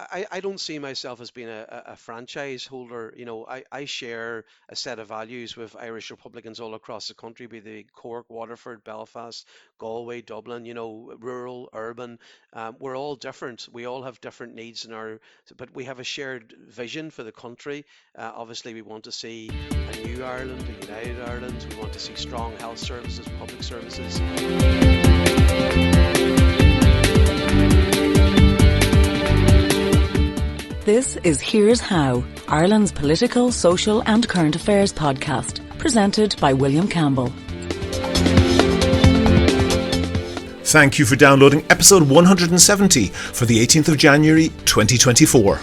I don't see myself as being a franchise holder. I share a set of values with Irish Republicans all across the country, be they Cork, Waterford, Belfast, Galway, Dublin, rural, urban. We're all different. We all have different needs but we have a shared vision for the country. Obviously, we want to see a new Ireland, a united Ireland. We want to see strong health services, public services. This is Here's How, Ireland's political, social and current affairs podcast, presented by William Campbell. Thank you for downloading episode 170 for the 18th of January 2024.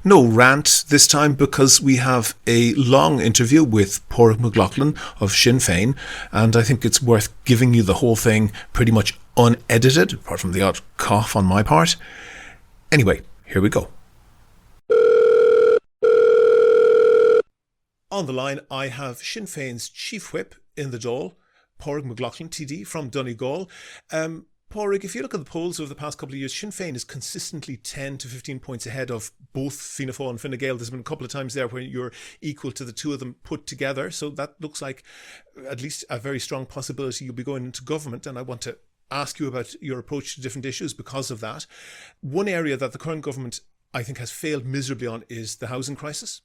No rant this time because we have a long interview with Pádraig Mac Lochlainn of Sinn Féin, and I think it's worth giving you the whole thing pretty much unedited, apart from the odd cough on my part. Anyway, here we go. On the line, I have Sinn Féin's Chief Whip in the Dáil, Pádraig Mac Lochlainn, TD from Donegal. Pádraig, if you look at the polls over the past couple of years, Sinn Féin is consistently 10 to 15 points ahead of both Fianna Fáil and Fine Gael. There's been a couple of times there where you're equal to the two of them put together. So that looks like at least a very strong possibility you'll be going into government. And I want to ask you about your approach to different issues because of that. One area that the current government, I think, has failed miserably on is the housing crisis.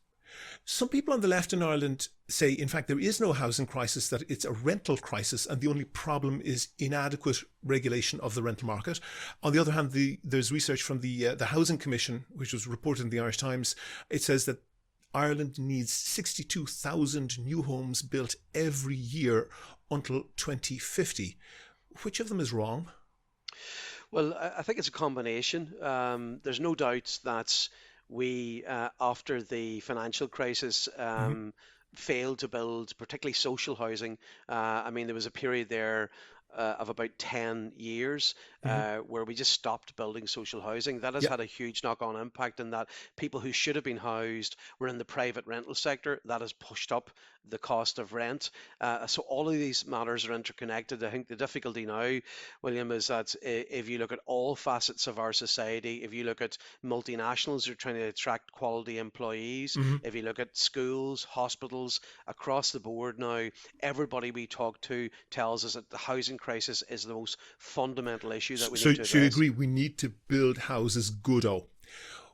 Some people on the left in Ireland say, in fact, there is no housing crisis, that it's a rental crisis, and the only problem is inadequate regulation of the rental market. On the other hand, there's research from the Housing Commission, which was reported in the Irish Times. It says that Ireland needs 62,000 new homes built every year until 2050. Which of them is wrong? Well, I think it's a combination. There's no doubt that we, after the financial crisis, failed to build particularly social housing. There was a period there of about 10 years where we just stopped building social housing. That has had a huge knock-on impact in that people who should have been housed were in the private rental sector. That has pushed up the cost of rent. So all of these matters are interconnected. I think the difficulty now, William, is that if you look at all facets of our society, if you look at multinationals who are trying to attract quality employees, if you look at schools, hospitals, across the board now, everybody we talk to tells us that the housing crisis is the most fundamental issue that we need to address. So you agree we need to build houses goodo?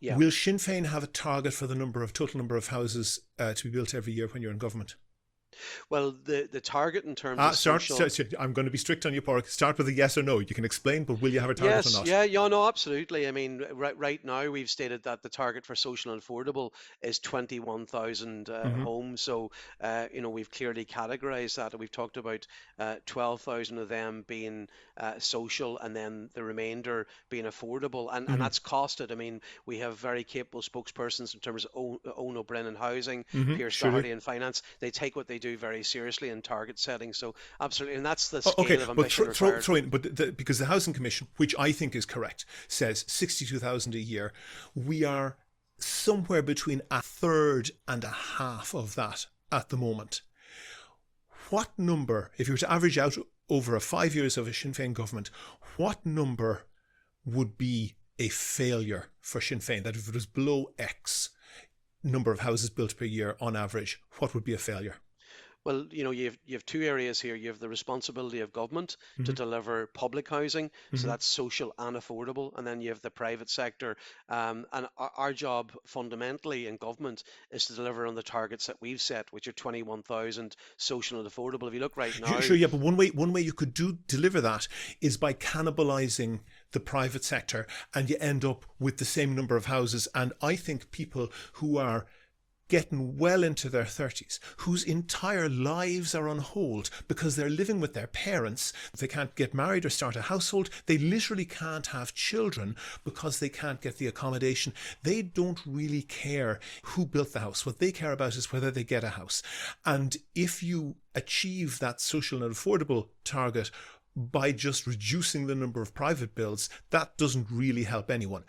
Yeah. Will Sinn Féin have a target for the total number of houses to be built every year when you're in government? Well, the target in terms of social... I'm going to be strict on you, Pádraig. Start with a yes or no. You can explain, but will you have a target or not? No, absolutely. Right now we've stated that the target for social and affordable is 21,000 homes. So, we've clearly categorised that. We've talked about 12,000 of them being social and then the remainder being affordable. And that's costed. We have very capable spokespersons in terms of Owen O'Brien Housing, Pierce Doherty in Finance. They take what they do very seriously in target setting. So absolutely, and that's the scale of ambition required. Because the Housing Commission, which I think is correct, says 62,000 a year. We are somewhere between a third and a half of that at the moment. What number, if you were to average out over 5 years of a Sinn Féin government, what number would be a failure for Sinn Féin? That if it was below X number of houses built per year on average, what would be a failure? Well, you have two areas here. You have the responsibility of government to deliver public housing, so that's social and affordable, and then you have the private sector. And our job fundamentally in government is to deliver on the targets that we've set, which are 21,000 social and affordable. If you look right now, sure, but one way you could deliver that is by cannibalizing the private sector, and you end up with the same number of houses. And I think people who are getting well into their 30s, whose entire lives are on hold because they're living with their parents. They can't get married or start a household. They literally can't have children because they can't get the accommodation. They don't really care who built the house. What they care about is whether they get a house. And if you achieve that social and affordable target by just reducing the number of private builds, that doesn't really help anyone.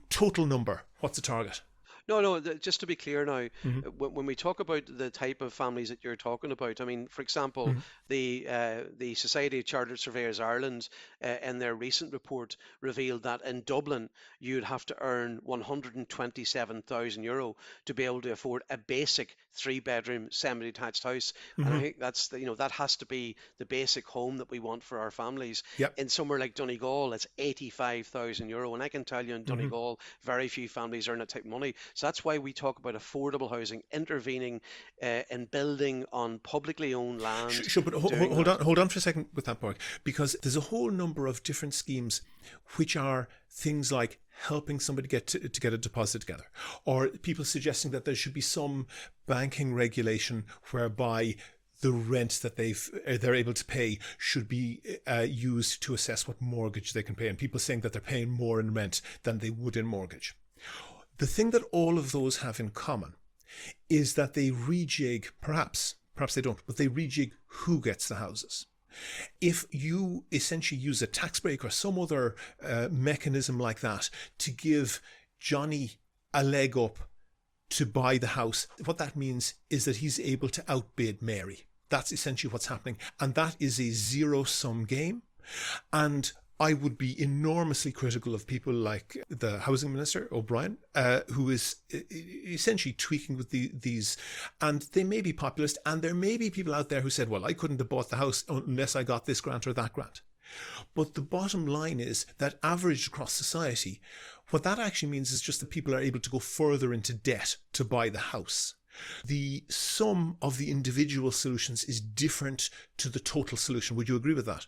Total number, what's the target? No. Just to be clear now, Hmm. when we talk about the type of families that you're talking about, I mean, for example, Hmm. the Society of Chartered Surveyors Ireland, in their recent report, revealed that in Dublin you'd have to earn €127,000 to be able to afford a basic three-bedroom semi-detached house, and I Hmm. think that's that has to be the basic home that we want for our families. Yep. In somewhere like Donegal, it's €85,000, and I can tell you in Hmm. Donegal, very few families earn that type of money. So that's why we talk about affordable housing, intervening in building on publicly owned land, Sure, but doing hold that. on, hold on for a second with that part, because there's a whole number of different schemes, which are things like helping somebody to get a deposit together, or people suggesting that there should be some banking regulation whereby the rent that they're able to pay should be used to assess what mortgage they can pay, and people saying that they're paying more in rent than they would in mortgage. The thing that all of those have in common is that they rejig, perhaps they don't, but they rejig who gets the houses. If you essentially use a tax break or some other mechanism like that to give Johnny a leg up to buy the house, what that means is that he's able to outbid Mary. That's essentially what's happening. And that is a zero-sum game. And I would be enormously critical of people like the housing minister, O'Brien, who is essentially tweaking with these. And they may be populist, and there may be people out there who said, well, I couldn't have bought the house unless I got this grant or that grant. But the bottom line is that averaged across society, what that actually means is just that people are able to go further into debt to buy the house. The sum of the individual solutions is different to the total solution. Would you agree with that?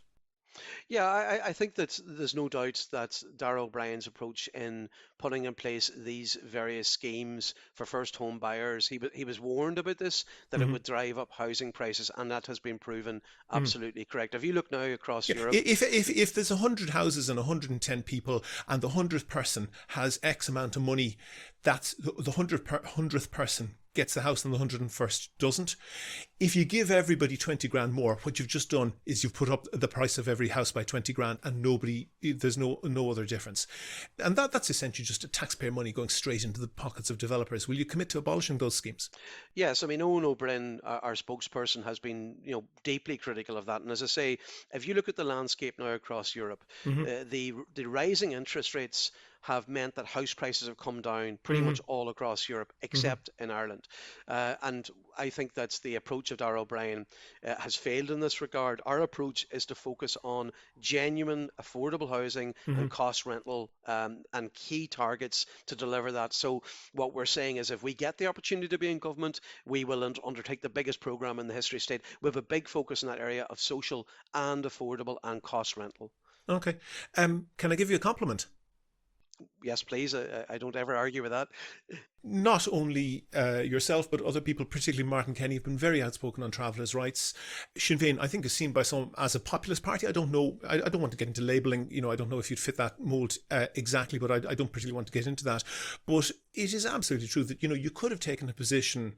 Yeah, I think that there's no doubt that Darrell O'Brien's approach in putting in place these various schemes for first home buyers, he was warned about this, that it Mm-hmm. would drive up housing prices, and that has been proven absolutely correct. If you look now across Yeah. Europe, If there's 100 houses and 110 people, and the 100th person has X amount of money, that's the 100th person gets the house and the 101st doesn't. If you give everybody 20 grand more, what you've just done is you've put up the price of every house by 20 grand, and there's no other difference. And that's essentially just a taxpayer money going straight into the pockets of developers. Will you commit to abolishing those schemes? yes, I mean, Owen O'Brien, our spokesperson, has been, deeply critical of that. And as I say, if you look at the landscape now across Europe, Mm-hmm. the rising interest rates have meant that house prices have come down pretty Mm-hmm. much all across Europe, Mm-hmm. except in Ireland. And I think that's the approach of Darrell O'Brien has failed in this regard. Our approach is to focus on genuine, affordable housing Mm-hmm. and cost rental, and key targets to deliver that. So what we're saying is, if we get the opportunity to be in government, we will undertake the biggest programme in the history of state. We have a big focus in that area of social and affordable and cost rental. Okay. Can I give you a compliment? Yes, please. I don't ever argue with that. Not only yourself, but other people, particularly Martin Kenny, have been very outspoken on travellers' rights. Sinn Féin, I think, is seen by some as a populist party. I don't know. I don't want to get into labelling. I don't know if you'd fit that mould exactly, but I don't particularly want to get into that. But it is absolutely true that, you could have taken a position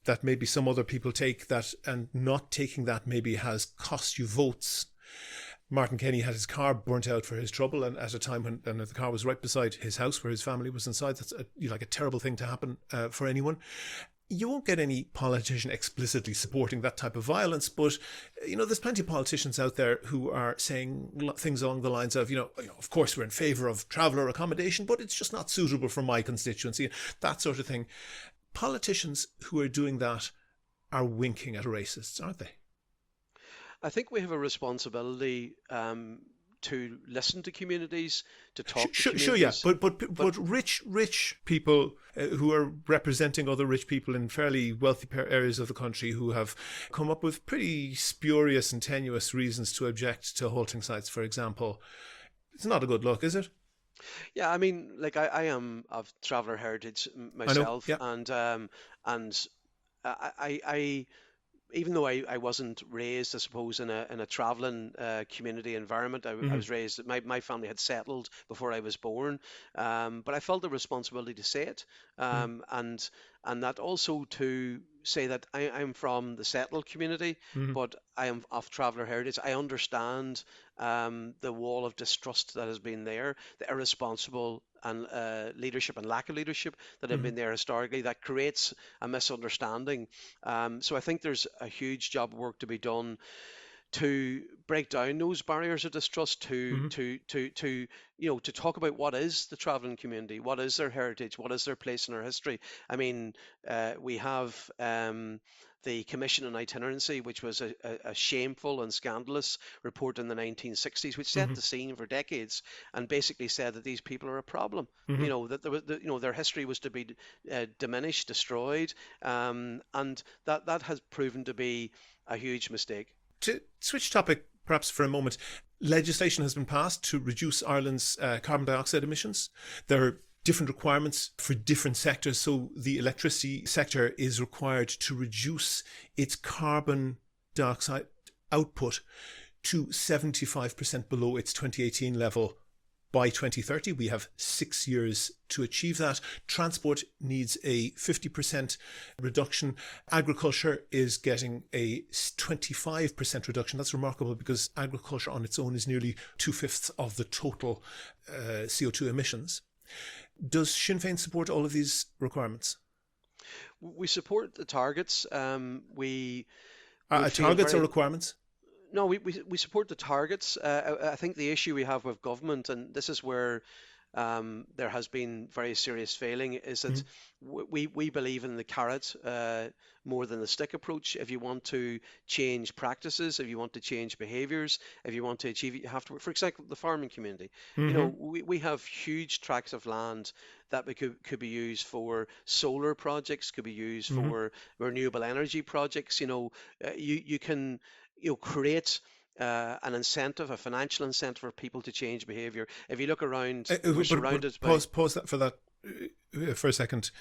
that maybe some other people take, that, and not taking that maybe has cost you votes. Martin Kenny had his car burnt out for his trouble, and at a time when the car was right beside his house where his family was inside. That's a terrible thing to happen for anyone. You won't get any politician explicitly supporting that type of violence, but there's plenty of politicians out there who are saying things along the lines of, of course we're in favour of traveller accommodation, but it's just not suitable for my constituency, that sort of thing. Politicians who are doing that are winking at racists, aren't they? I think we have a responsibility to listen to communities, to talk to Sure, yeah, communities. but rich people who are representing other rich people in fairly wealthy areas of the country, who have come up with pretty spurious and tenuous reasons to object to halting sites, for example, it's not a good look, is it? Yeah, I mean, like I am of traveller heritage I know. myself, Yeah. and I even though I wasn't raised, I suppose, in a traveling community environment, I Hmm. was raised. My family had settled before I was born, but I felt a responsibility to say it, and that also to say that I'm from the settled community, Hmm. but I am of traveller heritage. I understand the wall of distrust that has been there, the irresponsible and leadership and lack of leadership that have been there historically, that creates a misunderstanding. So I think there's a huge job of work to be done to break down those barriers of distrust, to talk about what is the traveling community, what is their heritage, what is their place in our history. I mean, we have the Commission on Itinerancy, which was a shameful and scandalous report in the 1960s, which set the scene for decades and basically said that these people are a problem. That there was, their history was to be diminished, destroyed, and that has proven to be a huge mistake. To switch topic perhaps for a moment, legislation has been passed to reduce Ireland's carbon dioxide emissions. There are different requirements for different sectors. So the electricity sector is required to reduce its carbon dioxide output to 75% below its 2018 level by 2030. We have 6 years to achieve that. Transport needs a 50% reduction. Agriculture is getting a 25% reduction. That's remarkable because agriculture on its own is nearly 2/5 of the total CO2 emissions. Does Sinn Féin support all of these requirements? We support the targets. Targets or requirements? No, we support the targets. I think the issue we have with government, and this is where there has been very serious failing, is that we believe in the carrot more than the stick approach. If you want to change practices, if you want to change behaviours, if you want to achieve it, you have to. For example, the farming community. We have huge tracts of land that could be used for solar projects, could be used for renewable energy projects. You can create an incentive, a financial incentive for people to change behaviour. If you look around, we're surrounded by... Pause that for a second.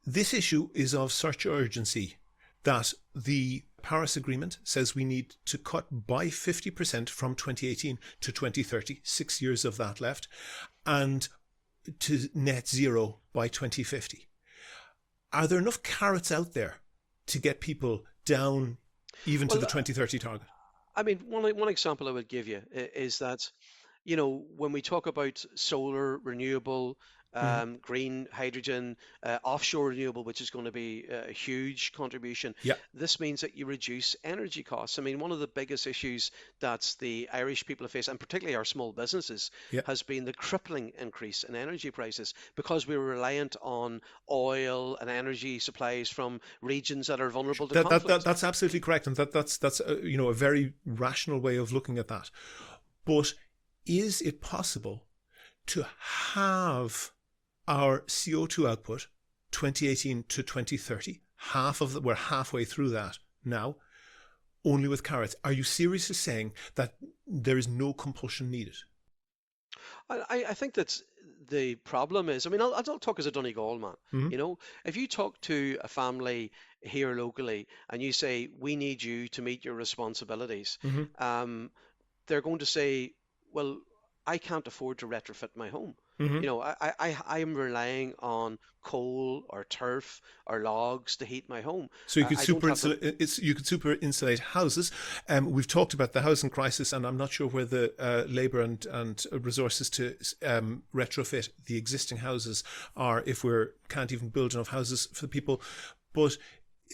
This issue is of such urgency that the Paris Agreement says we need to cut by 50% from 2018 to 2030, 6 years of that left, and to net zero by 2050. Are there enough carrots out there to get people down even to the 2030 target? I mean, one example I would give you is that, when we talk about solar, renewable, green hydrogen, offshore renewable, which is going to be a huge contribution. Yeah. This means that you reduce energy costs. I mean, one of the biggest issues that the Irish people have faced, and particularly our small businesses, has been the crippling increase in energy prices because we were reliant on oil and energy supplies from regions that are vulnerable to conflict. That's absolutely correct, and that's a very rational way of looking at that. But is it possible to have our CO2 output 2018 to 2030, we're halfway through that now, only with carrots? Are you seriously saying that there is no compulsion needed? I think that's the problem is, I mean, I'll talk as a Donegal man. If you talk to a family here locally and you say, we need you to meet your responsibilities, they're going to say, well, I can't afford to retrofit my home. I am relying on coal or turf or logs to heat my home. So you could super insulate houses. We've talked about the housing crisis, and I'm not sure where the labour and resources to retrofit the existing houses are if we can't even build enough houses for the people. But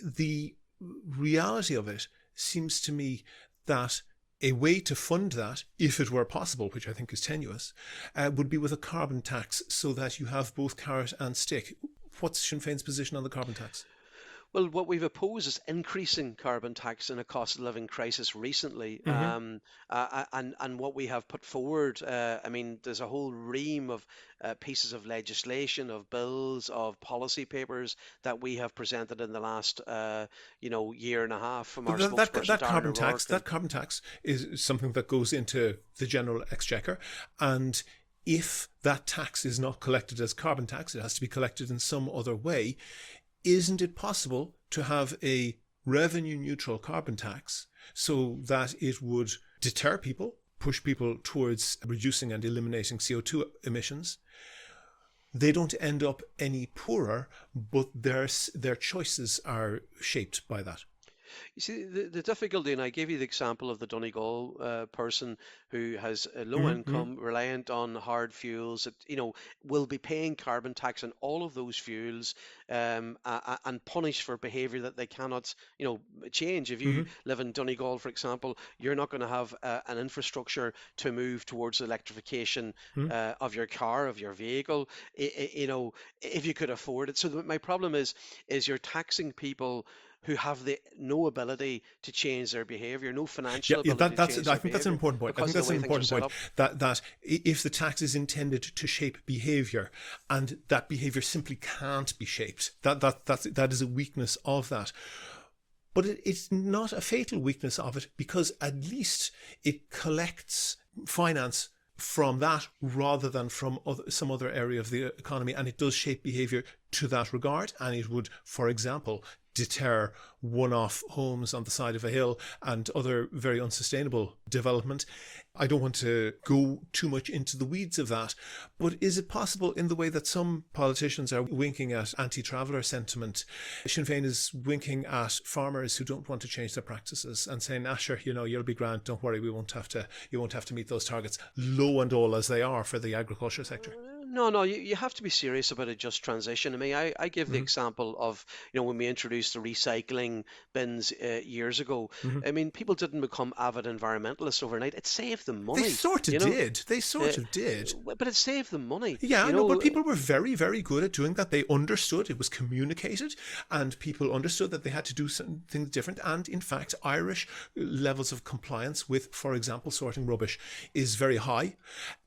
the reality of it seems to me that a way to fund that, if it were possible, which I think is tenuous, would be with a carbon tax so that you have both carrot and stick. What's Sinn Féin's position on the carbon tax? Well, what we've opposed is increasing carbon tax in a cost of living crisis recently. And what we have put forward, I mean, there's a whole ream of pieces of legislation, of bills, of policy papers that we have presented in the last, year and a half from our spokesperson, that carbon tax is something that goes into the general exchequer. And if that tax is not collected as carbon tax, it has to be collected in some other way. Isn't it possible to have a revenue neutral carbon tax so that it would deter people, push people towards reducing and eliminating CO2 emissions? They don't end up any poorer, but their choices are shaped by that. You see, the difficulty, and I gave you the example of the Donegal person who has a low Mm-hmm. income, reliant on hard fuels, that, will be paying carbon tax on all of those fuels, and punished for behaviour that they cannot, change. If you Mm-hmm. live in Donegal, for example, you're not going to have an infrastructure to move towards electrification Mm-hmm. of your car, of your vehicle, if you could afford it. So my problem is you're taxing people who have no ability to change their behavior, no Yeah, financial yeah, ability to that's. change I their think that's an behavior important point. I think because of that's the an way things are important set point. up. That if the tax is intended to shape behaviour, and that behaviour simply can't be shaped, that is a weakness of that. But it's not a fatal weakness of it, because at least it collects finance from that rather than from some other area of the economy, and it does shape behaviour to that regard. And it would, for example, deter one-off homes on the side of a hill and other very unsustainable development. I don't want to go too much into the weeds of that, but is it possible, in the way that some politicians are winking at anti-traveller sentiment, Sinn Féin is winking at farmers who don't want to change their practices and saying, sure, you'll be grand, don't worry, you won't have to meet those targets, low and all as they are for the agriculture sector? No, no, you have to be serious about a just transition. I mean, I give the Mm-hmm. example of, when we introduced the recycling bins years ago. Mm-hmm. I mean, people didn't become avid environmentalists overnight. It saved them They money, sort of you know. did. They Uh, sort of did. but it saved them money, Yeah, I you know, but know. people were very, very good at doing that. They understood, it was communicated, and people understood that they had to do some things different. And in fact, Irish levels of compliance with, for example, sorting rubbish is very high.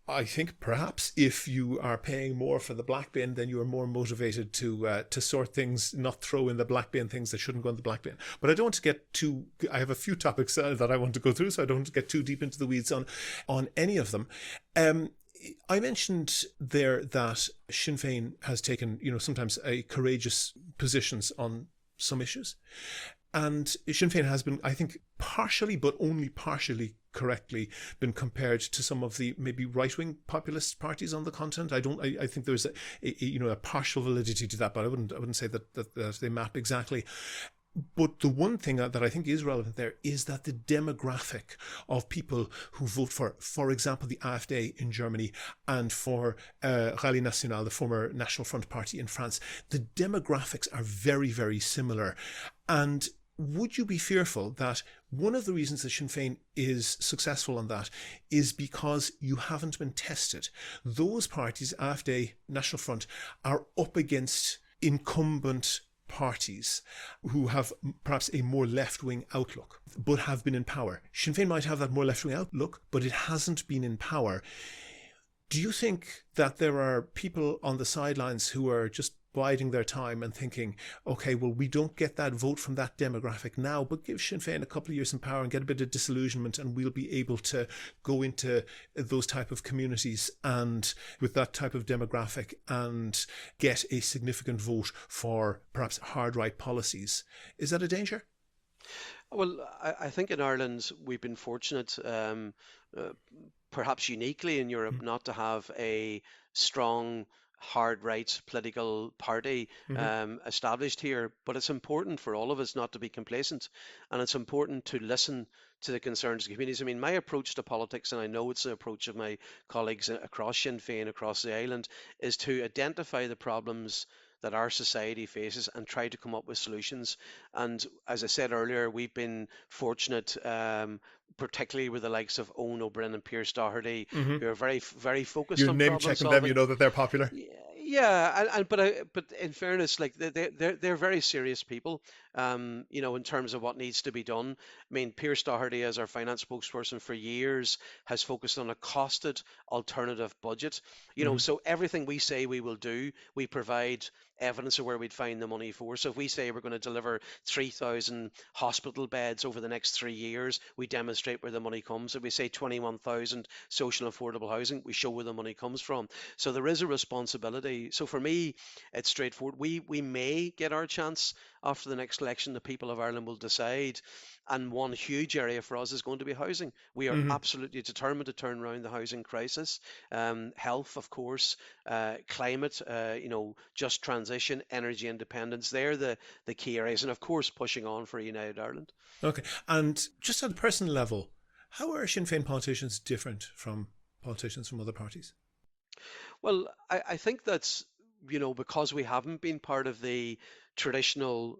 I think perhaps if you are paying more for the black bin, then you are more motivated to sort things, not throw in the black bin things that shouldn't go in the black bin. But I don't want to get too. I have a few topics that I want to go through, so I don't want to get too deep into the weeds on any of them. I mentioned there that Sinn Féin has taken, sometimes a courageous positions on some issues. And Sinn Féin has been, I think, partially, but only partially correctly, been compared to some of the maybe right-wing populist parties on the continent. I think there's a partial validity to that, but I wouldn't say that they map exactly. But the one thing that I think is relevant there is that the demographic of people who vote for example, the AfD in Germany and for Rallye National, the former National Front Party in France, the demographics are very, very similar. And would you be fearful that one of the reasons that Sinn Féin is successful on that is because you haven't been tested? Those parties, AfD, National Front, are up against incumbent parties who have perhaps a more left-wing outlook, but have been in power. Sinn Féin might have that more left-wing outlook, but it hasn't been in power. Do you think that there are people on the sidelines who are just biding their time and thinking, okay, well, we don't get that vote from that demographic now, but give Sinn Féin a couple of years in power and get a bit of disillusionment, and we'll be able to go into those type of communities and with that type of demographic and get a significant vote for perhaps hard right policies? Is that a danger? Well, I think in Ireland we've been fortunate, uh, perhaps uniquely in Europe, not to have a strong hard right political party Mm-hmm. established here. But it's important for all of us not to be complacent, and it's important to listen to the concerns of communities. I mean, my approach to politics, and I know it's the approach of my colleagues across Sinn Féin, across the island, is to identify the problems that our society faces and try to come up with solutions. And as I said earlier, we've been fortunate, particularly with the likes of Owen O'Brien and Pierce Doherty, Mm-hmm. who are very, very focused You're on name problem checking them, you solving. know that they're popular. Yeah, but in fairness, like they're very serious people, in terms of what needs to be done. I mean, Pierce Doherty, as our finance spokesperson for years, has focused on a costed alternative budget. Mm-hmm. So everything we say we will do, we provide evidence of where we'd find the money for. So if we say we're going to deliver 3,000 hospital beds over the next 3 years, we demonstrate where the money comes. If we say 21,000 social affordable housing, we show where the money comes from. So there is a responsibility. So for me, it's straightforward. We may get our chance after the next next election, the people of Ireland will decide. And one huge area for us is going to be housing. We are Hmm. absolutely determined to turn around the housing crisis. Health, of course, climate, just transition, energy independence. They're the key areas. And of course, pushing on for a United Ireland. Okay. And just at a personal level, how are Sinn Féin politicians different from politicians from other parties? Well, I think that's, because we haven't been part of the traditional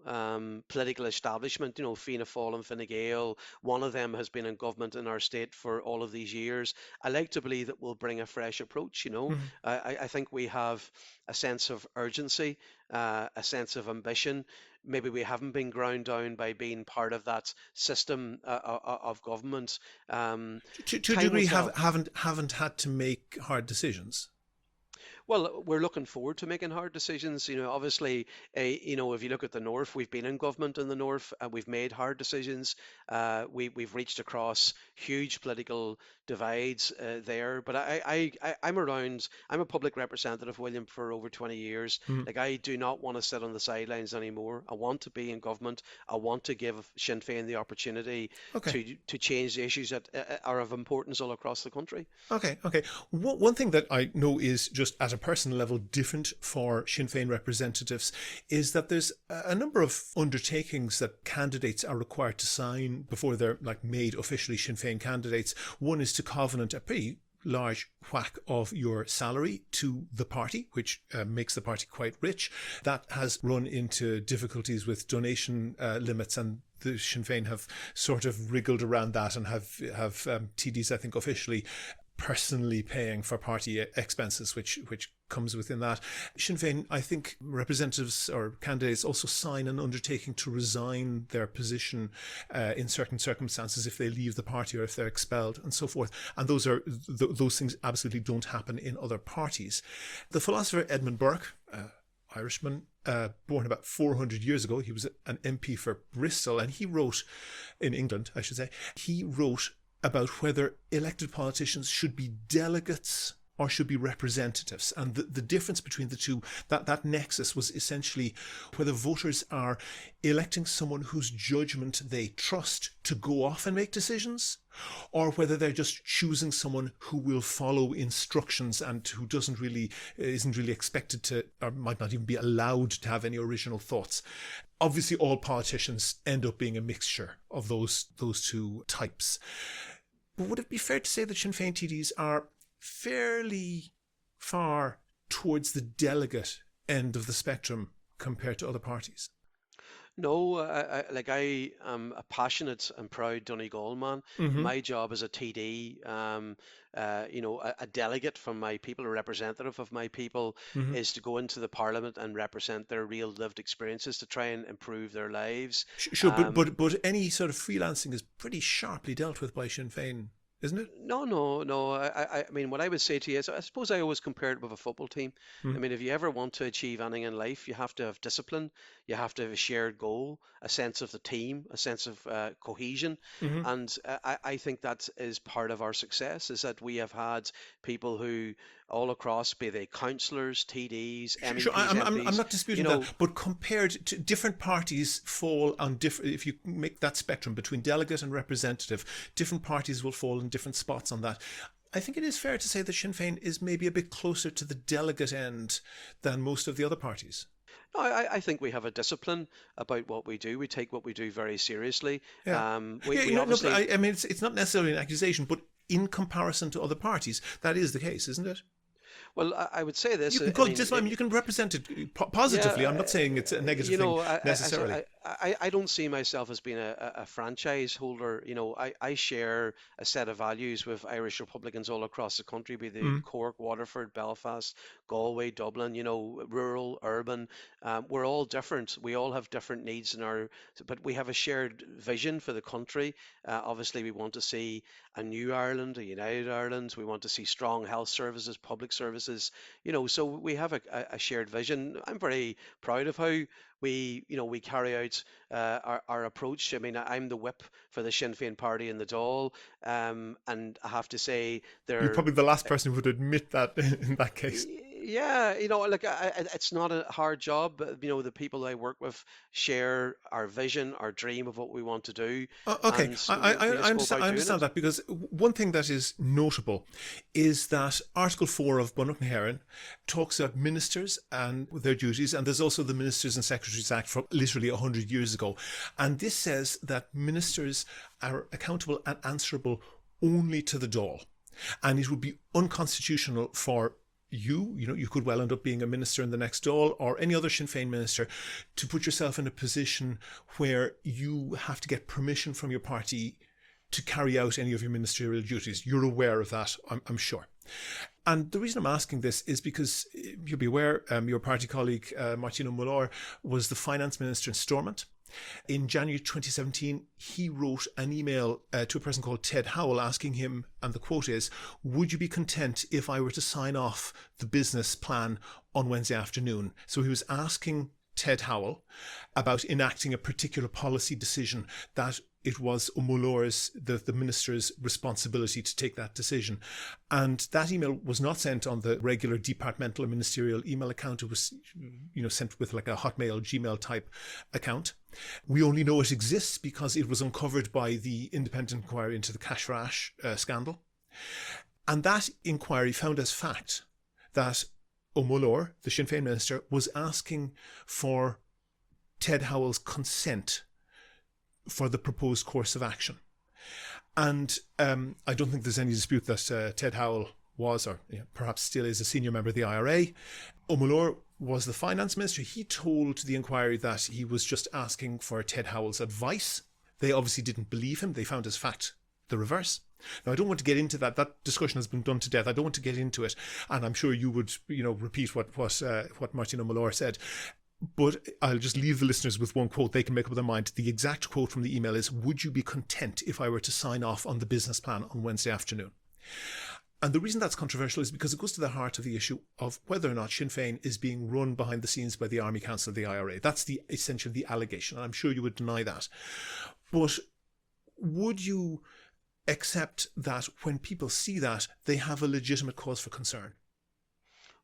political establishment, Fianna Fáil and Fine Gael, one of them has been in government in our state for all of these years. I like to believe that we'll bring a fresh approach. Hmm. I think we have a sense of urgency, a sense of ambition. Maybe we haven't been ground down by being part of that system of government. To a Time will degree, tell. haven't had to make hard decisions. Well, we're looking forward to making hard decisions. Obviously, if you look at the North, we've been in government in the North and we've made hard decisions. We've reached across huge political divides there. But I'm around, I'm a public representative, William, for over 20 years. Hmm. Like, I do not want to sit on the sidelines anymore. I want to be in government. I want to give Sinn Féin the opportunity Okay. to change the issues that are of importance all across the country. Okay, okay. One thing that I know is just at a personal level different for Sinn Féin representatives is that there's a number of undertakings that candidates are required to sign before they're made officially Sinn Féin candidates. One is to covenant a pretty large whack of your salary to the party, which makes the party quite rich. That has run into difficulties with donation limits, and the Sinn Féin have sort of wriggled around that and have TDs, I think, officially personally paying for party expenses, which comes within that. Sinn Féin, I think, representatives or candidates also sign an undertaking to resign their position in certain circumstances if they leave the party or if they're expelled and so forth. And those things absolutely don't happen in other parties. The philosopher Edmund Burke, Irishman, born about 400 years ago, he was an MP for Bristol, and he wrote, in England, I should say, he wrote about whether elected politicians should be delegates or should be representatives. And the difference between the two, that nexus was essentially whether voters are electing someone whose judgment they trust to go off and make decisions, or whether they're just choosing someone who will follow instructions and who isn't really expected to, or might not even be allowed to have any original thoughts. Obviously, all politicians end up being a mixture of those two types. But would it be fair to say that Sinn Féin TDs are fairly far towards the delegate end of the spectrum compared to other parties? No, I am a passionate and proud Donegal man. Mm-hmm. My job as a TD, a delegate from my people, a representative of my people, Mm-hmm. is to go into the Parliament and represent their real lived experiences to try and improve their lives. Sure, but any sort of freelancing is pretty sharply dealt with by Sinn Féin, isn't it? No. I mean, what I would say to you is, I suppose I always compare it with a football team. I mean, if you ever want to achieve anything in life, you have to have discipline, you have to have a shared goal, a sense of the team, a sense of cohesion. Mm-hmm. And I think that is part of our success, is that we have had people who all across, be they councillors, TDs, MEPs, Sure, I'm MPs, not disputing that, but compared to different parties fall on different, if you make that spectrum between delegate and representative, different parties will fall in different spots on that. I think it is fair to say that Sinn Féin is maybe a bit closer to the delegate end than most of the other parties. No, I think we have a discipline about what we do. We take what we do very seriously. Yeah. We obviously. But I mean, it's not necessarily an accusation, but in comparison to other parties, that is the case, isn't it? Well, I would say this. You can call it discipline. You can represent it positively. I'm not saying it's a negative thing necessarily. I don't see myself as being a franchise holder. I share a set of values with Irish Republicans all across the country, be they Cork, Waterford, Belfast, Galway, Dublin, rural, urban. We're all different. We all have different needs but we have a shared vision for the country. Obviously, we want to see a new Ireland, a united Ireland. We want to see strong health services, public services, so we have a shared vision. I'm very proud of how we carry out our approach. I mean, I'm the whip for the Sinn Féin party in the Dáil, and I have to say You're probably the last person who would admit that in that case. Yeah, look, it's not a hard job. The people I work with share our vision, our dream of what we want to do, Okay, and we I just go understand. I about doing understand it. that because one thing that is notable is that Article 4 of Bunnock and Heron talks about ministers and their duties, and there's also the Ministers and Secretaries Act from literally 100 years ago, and this says that ministers are accountable and answerable only to the Dáil, and it would be unconstitutional for you could well end up being a minister in the next Dáil or any other Sinn Féin minister, to put yourself in a position where you have to get permission from your party to carry out any of your ministerial duties. You're aware of that, I'm sure. And the reason I'm asking this is because you'll be aware, your party colleague, Martin O'Mullor, was the finance minister in Stormont. In January 2017, he wrote an email to a person called Ted Howell asking him, and the quote is, "Would you be content if I were to sign off the business plan on Wednesday afternoon?" So he was asking Ted Howell about enacting a particular policy decision that it was O'Mullor's, the minister's responsibility to take that decision. And that email was not sent on the regular departmental or ministerial email account. It was, sent with like a Hotmail, Gmail type account. We only know it exists because it was uncovered by the independent inquiry into the Cash for Ash scandal. And that inquiry found as fact that O'Mullor, the Sinn Féin minister, was asking for Ted Howell's consent for the proposed course of action. And I don't think there's any dispute that Ted Howell was, or perhaps still is, a senior member of the IRA. O'Mullor was the finance minister. He told the inquiry that he was just asking for Ted Howell's advice. They obviously didn't believe him. They found as fact the reverse. Now, I don't want to get into that. That discussion has been done to death. I don't want to get into it. And I'm sure you would, repeat what Martin O'Mullor said. But I'll just leave the listeners with one quote. They can make up their mind. The exact quote from the email is, "Would you be content if I were to sign off on the business plan on Wednesday afternoon?" And the reason that's controversial is because it goes to the heart of the issue of whether or not Sinn Féin is being run behind the scenes by the Army Council of the IRA. That's essentially the allegation, and I'm sure you would deny that. But would you accept that when people see that, they have a legitimate cause for concern?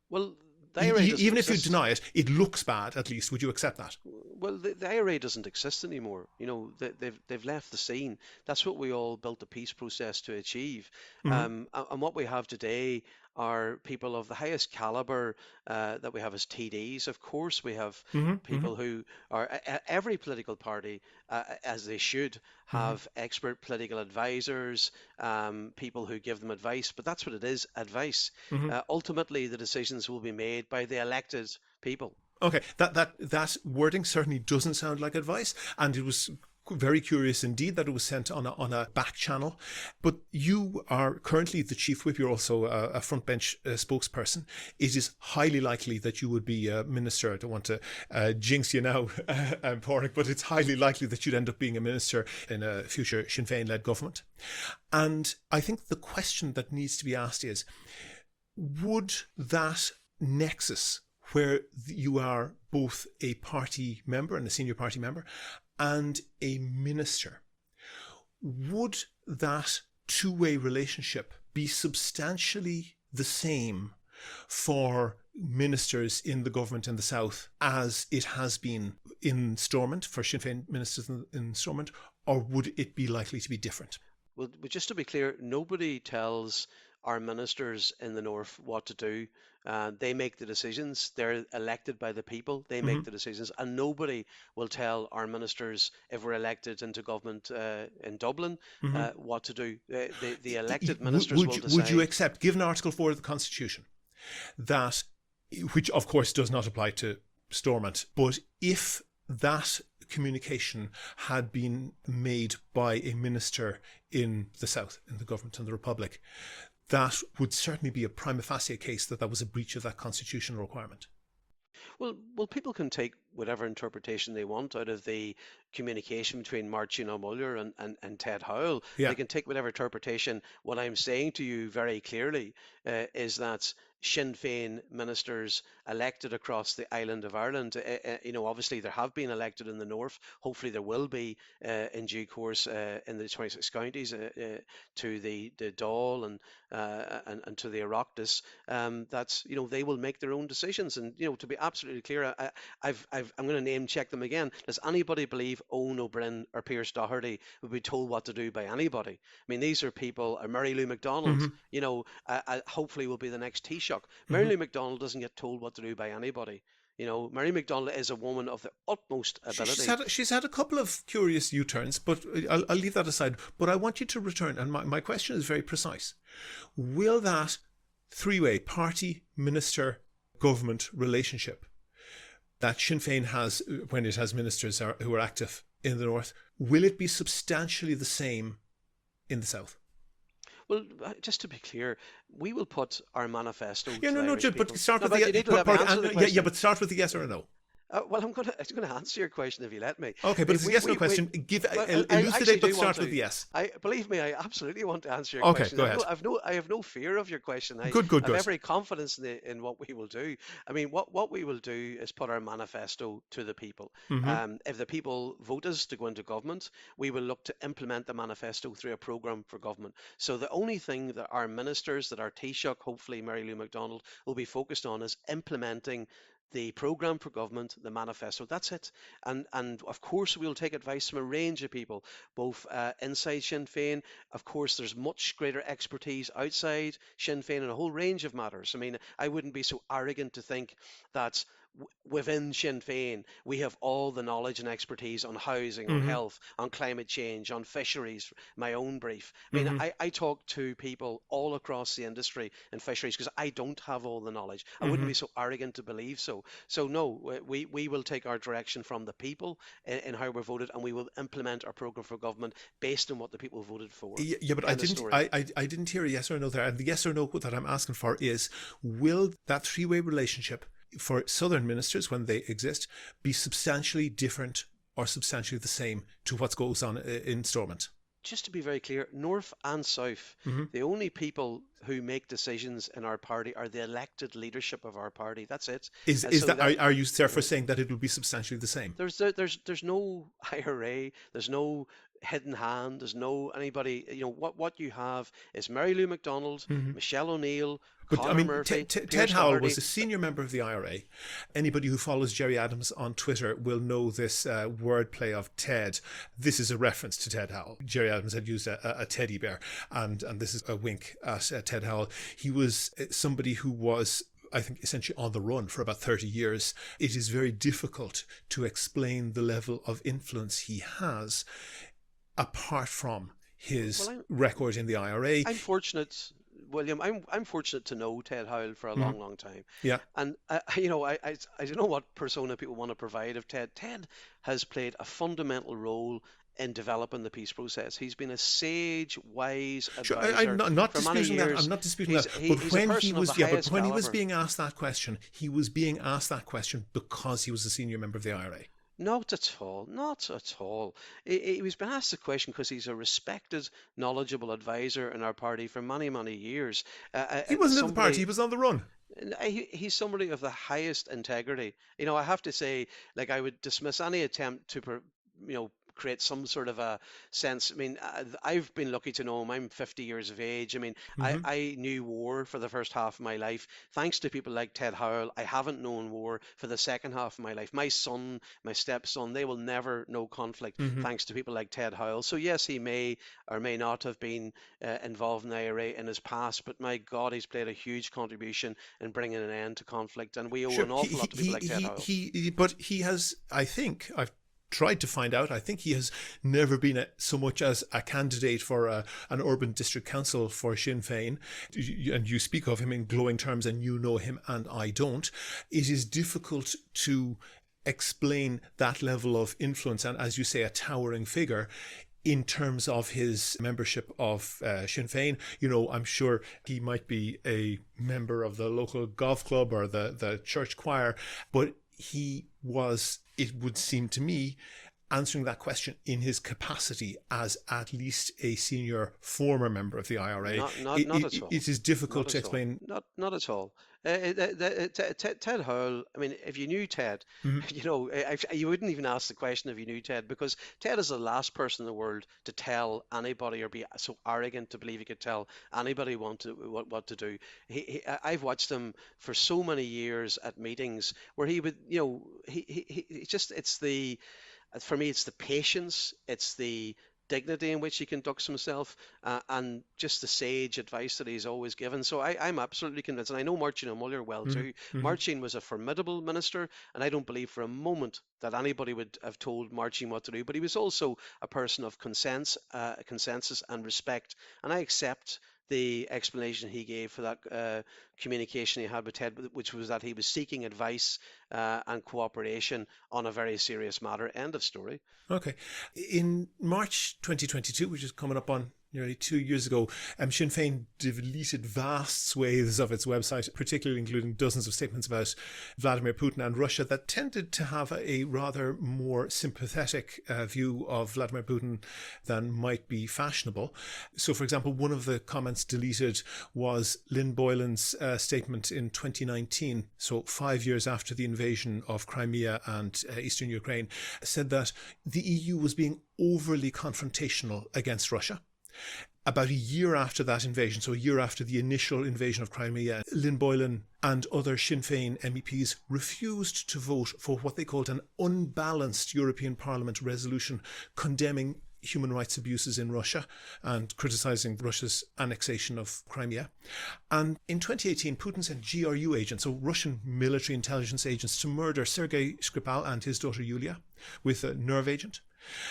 Well, the IRA doesn't even if you exist. deny it, it looks bad. At least, would you accept that? Well, the IRA doesn't exist anymore. They've left the scene. That's what we all built the peace process to achieve. And what we have today are people of the highest caliber that we have as TDs. Of course, we have people who are every political party, as they should, have expert political advisors, people who give them advice. But that's what it is, advice. Ultimately, the decisions will be made by the elected people. Okay, that wording certainly doesn't sound like advice, and it was very curious indeed that it was sent on a back channel. But you are currently the chief whip. You're also a front bench spokesperson. It is highly likely that you would be a minister. I don't want to jinx you now, Pádraig, but it's highly likely that you'd end up being a minister in a future Sinn Féin-led government. And I think the question that needs to be asked is, would that nexus where you are both a party member and a senior party member and a minister, would that two-way relationship be substantially the same for ministers in the government in the South as it has been in Stormont, for Sinn Féin ministers in Stormont, or would it be likely to be different? Well, just to be clear, nobody tells our ministers in the North what to do. They make the decisions. They're elected by the people. They make the decisions. And nobody will tell our ministers, if we're elected into government in Dublin, what to do. The elected ministers will decide. Would you accept, given Article 4 of the Constitution, that, which of course does not apply to Stormont, but if that communication had been made by a minister in the South, in the government, in the Republic, that would certainly be a prima facie case that was a breach of that constitutional requirement? Well, people can take whatever interpretation they want out of the communication between Martin O'Mullor and Ted Howell. Yeah. They can take whatever interpretation. What I'm saying to you very clearly is that Sinn Féin ministers elected across the island of Ireland. Obviously there have been elected in the north. Hopefully there will be in due course in the 26 counties to the Dáil and to the Oireachtas. That's they will make their own decisions. And to be absolutely clear, I'm going to name check them again. Does anybody believe Owen O'Brien or Pierce Doherty would be told what to do by anybody? I mean, these are people. Mary Lou McDonald, hopefully will be the next Taoiseach. Mary Lou McDonald doesn't get told what to do by anybody. Mary McDonald is a woman of the utmost ability. She's had a couple of curious U-turns, but I'll leave that aside. But I want you to return, and my question is very precise. Will that three-way party, minister, government relationship that Sinn Féin has when it has ministers who are active in the north, will it be substantially the same in the south? Well, just to be clear, we will put our manifesto. Yeah, no, but start with but start with the yes or a no. Well, I'm going to answer your question if you let me. Okay, but it's a yes or no question. Elucidate, but start with the yes. Believe me, I absolutely want to answer your Okay, question. go ahead. I have no fear of your question. Good. I have every confidence in what we will do. I mean, what we will do is put our manifesto to the people. If the people vote us to go into government, we will look to implement the manifesto through a programme for government. So the only thing that our ministers, that our Taoiseach, hopefully Mary Lou McDonald, will be focused on is implementing the programme for government, the manifesto. That's it. And of course we'll take advice from a range of people, both inside Sinn Féin. Of course there's much greater expertise outside Sinn Féin in a whole range of matters. I mean, I wouldn't be so arrogant to think that within Sinn Féin we have all the knowledge and expertise on housing, on health, on climate change, on fisheries, my own brief. I mean, I talk to people all across the industry in fisheries because I don't have all the knowledge. I wouldn't be so arrogant to believe so. So no, we will take our direction from the people in how we're voted, and we will implement our programme for government based on what the people voted for. Yeah, but I didn't hear a yes or no there. And the yes or no that I'm asking for is, will that three-way relationship for southern ministers, when they exist, be substantially different or substantially the same to what goes on in Stormont? Just to be very clear, North and South, the only people who make decisions in our party are the elected leadership of our party. That's it. Are you therefore saying that it will be substantially the same? There's no IRA. There's no hidden hand. There's no anybody. What you have is Mary Lou McDonald, Michelle O'Neill. But Conor I mean, Murphy, Ted Howell was a senior member of the IRA. Anybody who follows Gerry Adams on Twitter will know this wordplay of Ted. This is a reference to Ted Howell. Gerry Adams had used a teddy bear, and this is a wink at Ted Howell. He was somebody who was, I think, essentially on the run for about 30 years. It is very difficult to explain the level of influence he has apart from his record in the IRA. I'm fortunate, William. I'm fortunate to know Ted Howell for a long time. Yeah. And I don't know what persona people want to provide of Ted. Ted has played a fundamental role in developing the peace process. He's been a sage, wise advisor. I'm not for disputing many that. years. I'm not disputing that. But when he was being asked that question, he was being asked that question because he was a senior member of the IRA. Not at all. Not at all. He was being asked the question because he's a respected, knowledgeable advisor in our party for many, many years. He wasn't in the party. He was on the run. He's somebody of the highest integrity. I have to say, I would dismiss any attempt to, create some sort of a sense. I mean, I've been lucky to know him. I'm 50 years of age. I mean, I knew war for the first half of my life. Thanks to people like Ted Howell, I haven't known war for the second half of my life. My son, my stepson, they will never know conflict thanks to people like Ted Howell. So yes, he may or may not have been involved in the IRA in his past, but my God, he's played a huge contribution in bringing an end to conflict. And we owe an awful lot to people like Ted Howell. But he has, I think, I've tried to find out, I think he has never been so much as a candidate for an urban district council for Sinn Féin, and you speak of him in glowing terms and you know him and I don't. It is difficult to explain that level of influence and, as you say, a towering figure in terms of his membership of Sinn Féin. I'm sure he might be a member of the local golf club or the church choir, but he was, it would seem to me, answering that question in his capacity as at least a senior former member of the IRA. Not at all. It is difficult Not to at all. explain. Not at all. Ted Howell, I mean, if you knew Ted, you wouldn't even ask the question if you knew Ted, because Ted is the last person in the world to tell anybody or be so arrogant to believe he could tell anybody what to do. I've watched him for so many years at meetings where he would, he just, for me, it's the patience, it's the dignity in which he conducts himself, and just the sage advice that he's always given. So I'm absolutely convinced, and I know Martin O'Muller well too. Martin was a formidable minister, and I don't believe for a moment that anybody would have told Martin what to do, but he was also a person of consensus and respect, and I accept the explanation he gave for that communication he had with Ted, which was that he was seeking advice and cooperation on a very serious matter. End of story. Okay. In March 2022, which is coming up on nearly 2 years ago, Sinn Féin deleted vast swathes of its website, particularly including dozens of statements about Vladimir Putin and Russia that tended to have a rather more sympathetic view of Vladimir Putin than might be fashionable. So, for example, one of the comments deleted was Lynn Boylan's statement in 2019, so 5 years after the invasion of Crimea and eastern Ukraine, said that the EU was being overly confrontational against Russia. About a year after that invasion, so a year after the initial invasion of Crimea, Lynn Boylan and other Sinn Féin MEPs refused to vote for what they called an unbalanced European Parliament resolution condemning human rights abuses in Russia and criticising Russia's annexation of Crimea. And in 2018, Putin sent GRU agents, so Russian military intelligence agents, to murder Sergei Skripal and his daughter Yulia with a nerve agent.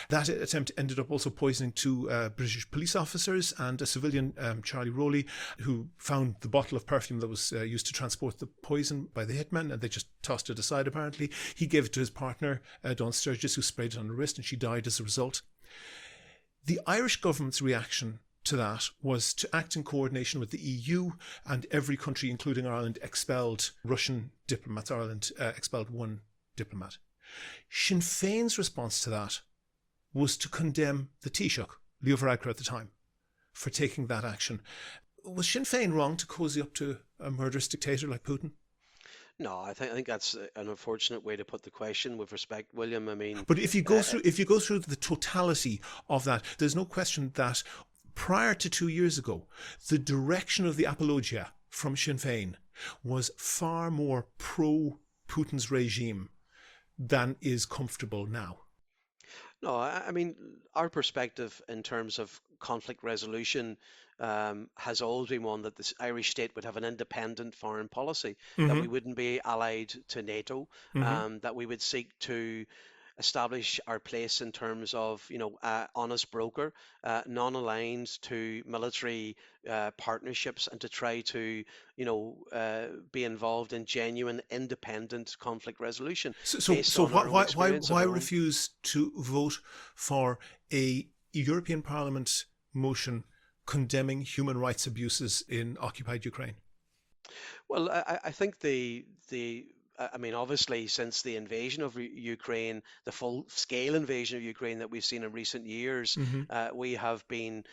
That attempt ended up also poisoning two British police officers and a civilian, Charlie Rowley, who found the bottle of perfume that was used to transport the poison by the hitmen, and they just tossed it aside apparently. He gave it to his partner, Dawn Sturgis, who sprayed it on her wrist, and she died as a result. The Irish government's reaction to that was to act in coordination with the EU, and every country, including Ireland, expelled Russian diplomats. Ireland expelled one diplomat. Sinn Féin's response to that was to condemn the Taoiseach, Leo Varadkar at the time, for taking that action. Was Sinn Féin wrong to cozy up to a murderous dictator like Putin? No, I think that's an unfortunate way to put the question. With respect, William, I mean, but if you go through the totality of that, there's no question that prior to 2 years ago, the direction of the apologia from Sinn Féin was far more pro-Putin's regime than is comfortable now. No, I mean, our perspective in terms of conflict resolution has always been one that the Irish state would have an independent foreign policy, that we wouldn't be allied to NATO, that we would seek to establish our place in terms of, honest broker, non-aligned to military partnerships, and to try to, be involved in genuine independent conflict resolution. So why refuse to vote for a European Parliament motion condemning human rights abuses in occupied Ukraine? Well, I think obviously, since the invasion of Ukraine, the full-scale invasion of Ukraine that we've seen in recent years, we have been,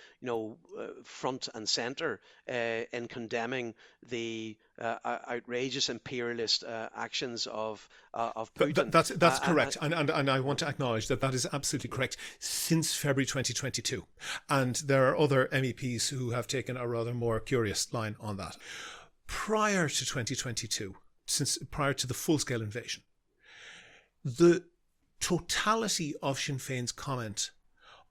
front and center in condemning the outrageous imperialist actions of Putin. That's correct, and I want to acknowledge that is absolutely correct since February 2022, and there are other MEPs who have taken a rather more curious line on that. Prior to 2022, prior to the full-scale invasion, the totality of Sinn Féin's comment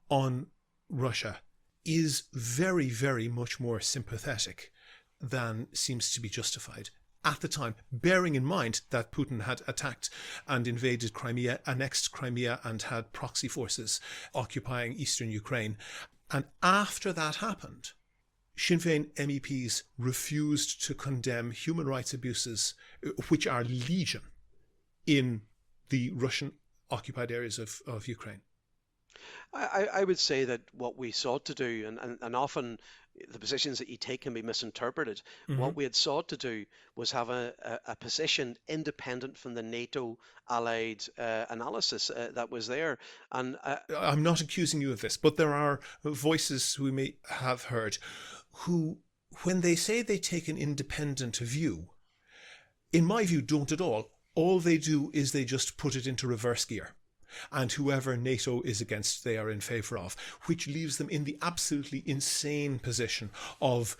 on Russia is very, very much more sympathetic than seems to be justified at the time, bearing in mind that Putin had attacked and invaded Crimea, annexed Crimea, and had proxy forces occupying eastern Ukraine. And after that happened, Sinn Féin MEPs refused to condemn human rights abuses, which are legion, in the Russian occupied areas of Ukraine. I would say that what we sought to do, and often the positions that you take can be misinterpreted. Mm-hmm. What we had sought to do was have a position independent from the NATO allied analysis that was there. And I'm not accusing you of this, but there are voices we may have heard who, when they say they take an independent view, in my view, don't at all. All they do is they just put it into reverse gear. And whoever NATO is against, they are in favour of, which leaves them in the absolutely insane position of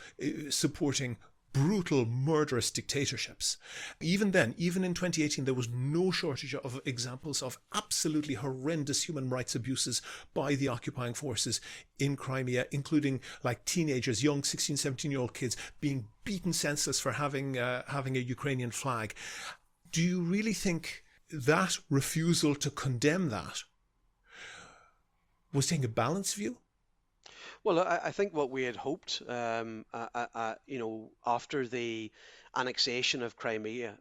supporting brutal, murderous dictatorships. Even then, even in 2018, there was no shortage of examples of absolutely horrendous human rights abuses by the occupying forces in Crimea, including like teenagers, young 16, 17-year-old kids being beaten senseless for having a Ukrainian flag. Do you really think that refusal to condemn that was taking a balanced view? Well, I think what we had hoped, after the annexation of Crimea,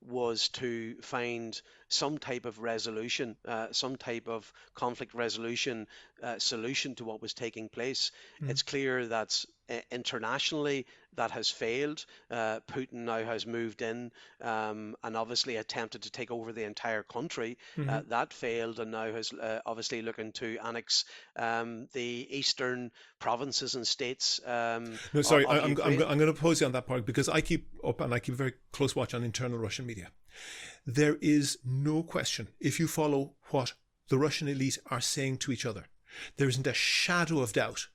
was to find some type of resolution, some type of conflict resolution solution to what was taking place. It's clear that internationally that has failed. Putin now has moved in and obviously attempted to take over the entire country. That failed, and now has obviously looking to annex the eastern provinces and states. No, sorry, I'm going to pause you on that part, because I keep up and I keep a very close watch on internal Russian media. There is no question, if you follow what the Russian elite are saying to each other, there isn't a shadow of doubt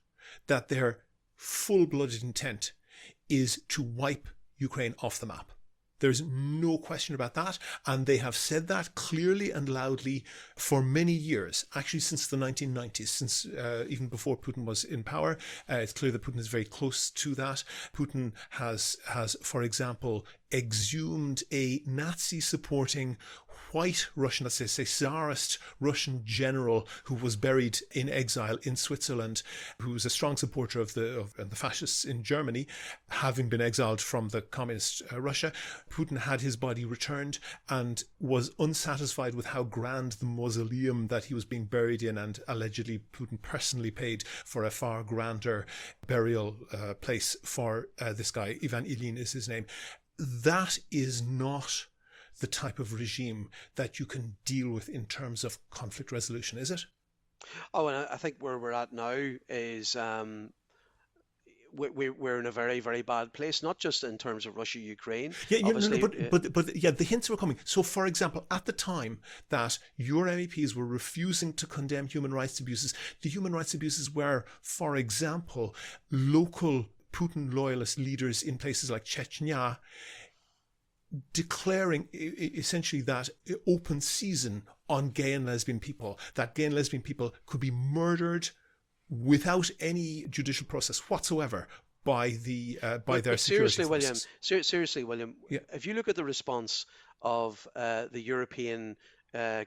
that their full-blooded intent is to wipe Ukraine off the map. There's no question about that, and they have said that clearly and loudly for many years, actually since the 1990s, since even before Putin was in power. It's clear that Putin is very close to that. Putin has, for example, exhumed a Nazi-supporting white Russian, let's say Tsarist Russian general who was buried in exile in Switzerland, who was a strong supporter of the fascists in Germany, having been exiled from the communist Russia. Putin had his body returned and was unsatisfied with how grand the mausoleum that he was being buried in, and allegedly Putin personally paid for a far grander burial place for this guy. Ivan Ilyin is his name. That is not the type of regime that you can deal with in terms of conflict resolution, is it? Oh, and I think where we're at now is we're in a very, very bad place, not just in terms of Russia, Ukraine. But yeah, the hints were coming. So, for example, at the time that your MEPs were refusing to condemn human rights abuses, the human rights abuses were, for example, local Putin loyalist leaders in places like Chechnya declaring essentially that open season on gay and lesbian people, that gay and lesbian people could be murdered without any judicial process whatsoever by their security forces. Seriously, William, yeah. If you look at the response of the European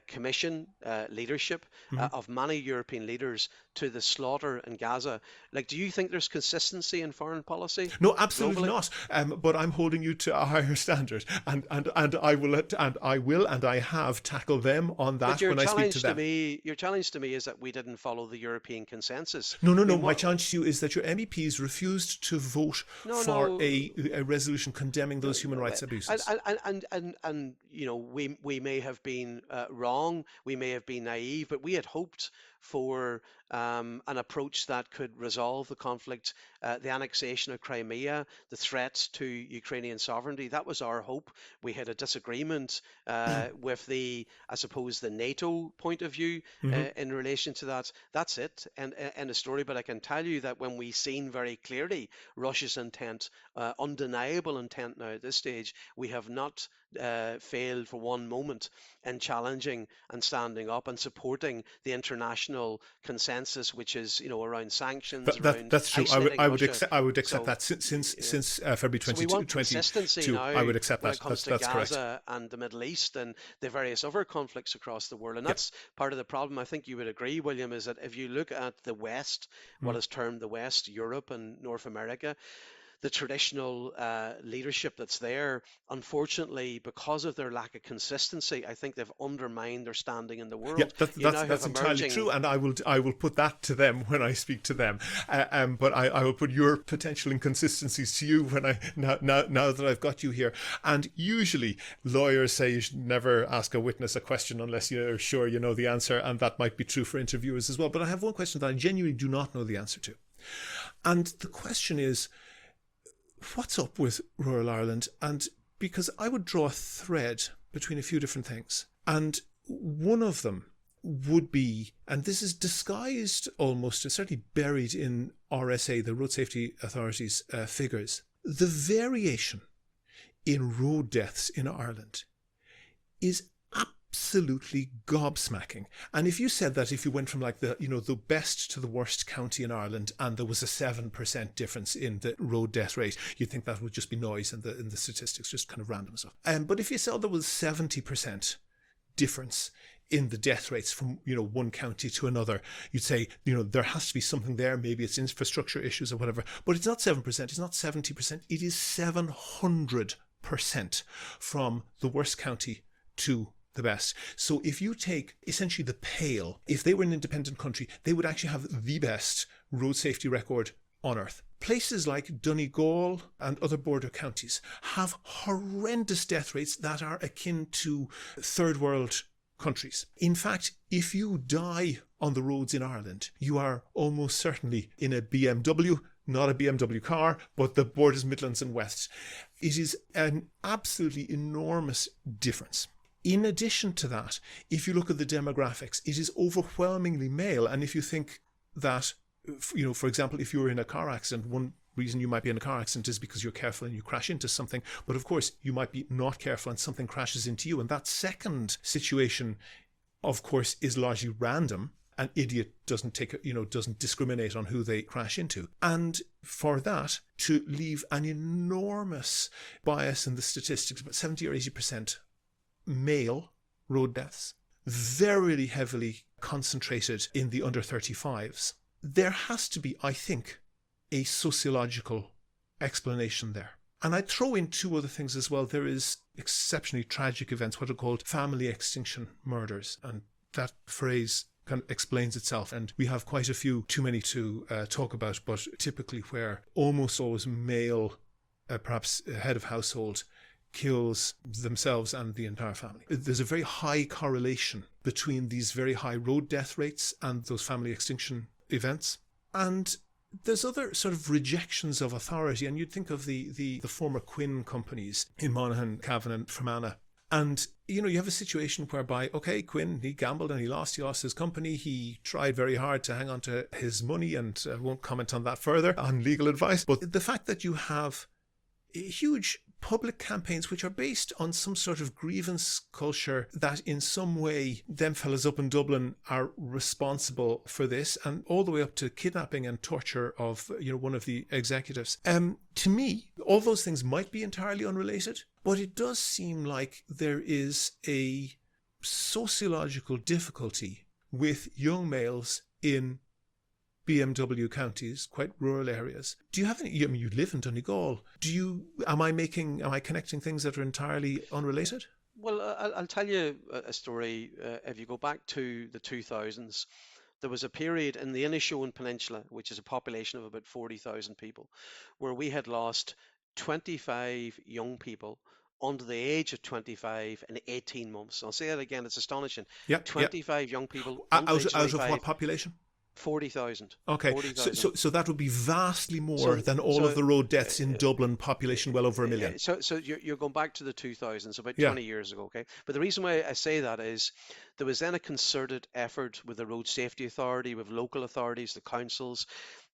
Commission leadership, of many European leaders to the slaughter in Gaza, like, do you think there's consistency in foreign policy? No, absolutely globally? Not. But I'm holding you to a higher standard, and I will and I have tackled them on that when I speak to them. Your challenge to me is that we didn't follow the European consensus. No. My challenge to you is that your MEPs refused to vote for a resolution condemning those human rights abuses. And we may have been wrong, we may have been naive, but we had hoped for an approach that could resolve the conflict, the annexation of Crimea, the threats to Ukrainian sovereignty. That was our hope. We had a disagreement with the NATO point of view in relation to that. That's it, and the story. But I can tell you that when we seen very clearly Russia's intent, undeniable intent now at this stage, we have not failed for one moment in challenging and standing up and supporting the international consensus, which is around sanctions. That's true. I would accept that since February 2022. I would accept that. When it comes to Gaza and the Middle East and the various other conflicts across the world, and that's part of the problem. I think you would agree, William, is that if you look at the West, what is termed the West, Europe and North America, the traditional leadership that's there, unfortunately, because of their lack of consistency, I think they've undermined their standing in the Yeah, world. You now that's have entirely emerging. true, and I will put that to them when I speak to them. But I will put your potential inconsistencies to you when I now that I've got you here. And usually lawyers say you should never ask a witness a question unless you're sure you know the answer, and that might be true for interviewers as well. But I have one question that I genuinely do not know the answer to, and the question is, what's up with rural Ireland? And because I would draw a thread between a few different things, and one of them would be, and this is disguised almost, certainly buried in RSA, the Road Safety Authority's figures, the variation in road deaths in Ireland is absolutely gobsmacking. And if you said that if you went from like the best to the worst county in Ireland and there was a 7% difference in the road death rate, you'd think that would just be noise in the statistics, just kind of random stuff. But if you said there was 70% difference in the death rates from one county to another, you'd say there has to be something there. Maybe it's infrastructure issues or whatever. But it's not 7%, it's not 70%, it is 700% from the worst county to the best. So if you take essentially the Pale, if they were an independent country, they would actually have the best road safety record on earth. Places like Donegal and other border counties have horrendous death rates that are akin to third world countries. In fact, if you die on the roads in Ireland, you are almost certainly in a BMW, not a BMW car, but the borders, Midlands and West. It is an absolutely enormous difference. In addition to that, if you look at the demographics, it is overwhelmingly male. And if you think that, for example, if you're in a car accident, one reason you might be in a car accident is because you're careful and you crash into something. But of course, you might be not careful and something crashes into you. And that second situation, of course, is largely random. An idiot doesn't discriminate on who they crash into. And for that to leave an enormous bias in the statistics, about 70 or 80% male road deaths, very heavily concentrated in the under 35s. There has to be, I think, a sociological explanation there. And I'd throw in two other things as well. There is exceptionally tragic events, what are called family extinction murders. And that phrase kind of explains itself. And we have quite a few, too many to talk about, but typically where almost always male, perhaps head of household, kills themselves and the entire family. There's a very high correlation between these very high road death rates and those family extinction events. And there's other sort of rejections of authority, and you'd think of the former Quinn companies in Monaghan, Cavan and Fermanagh. And, you have a situation whereby, okay, Quinn, he gambled and he lost his company. He tried very hard to hang on to his money, and I won't comment on that further on legal advice. But the fact that you have huge public campaigns which are based on some sort of grievance culture that in some way them fellas up in Dublin are responsible for this, and all the way up to kidnapping and torture of one of the executives. To me, all those things might be entirely unrelated, but it does seem like there is a sociological difficulty with young males in BMW counties, quite rural areas. Do you have any, you live in Donegal. Am I connecting things that are entirely unrelated? Well, I'll tell you a story. If you go back to the 2000s, there was a period in the Inishowen Peninsula, which is a population of about 40,000 people, where we had lost 25 young people under the age of 25 in 18 months. I'll say that again, it's astonishing. Yep, 25 young people out of what population? 40,000. Okay, 40,000. So that would be vastly more than all of the road deaths in Dublin, population well over 1 million. So you're going back to the 2000s, about 20 years ago, okay? But the reason why I say that is there was then a concerted effort with the Road Safety Authority, with local authorities, the councils,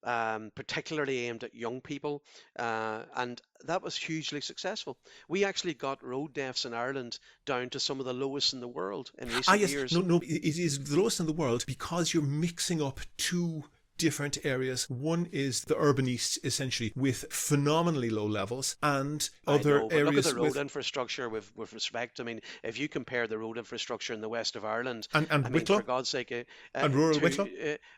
particularly aimed at young people, and that was hugely successful. We actually got road deaths in Ireland down to some of the lowest in the world in recent years. No, it is the lowest in the world because you're mixing up two different areas. One is the urban east, essentially, with phenomenally low levels, and other but areas look at the road with... infrastructure with respect. I mean, if you compare the road infrastructure in the west of Ireland, And I mean, for Wicklow? God's sake, And rural Wicklow?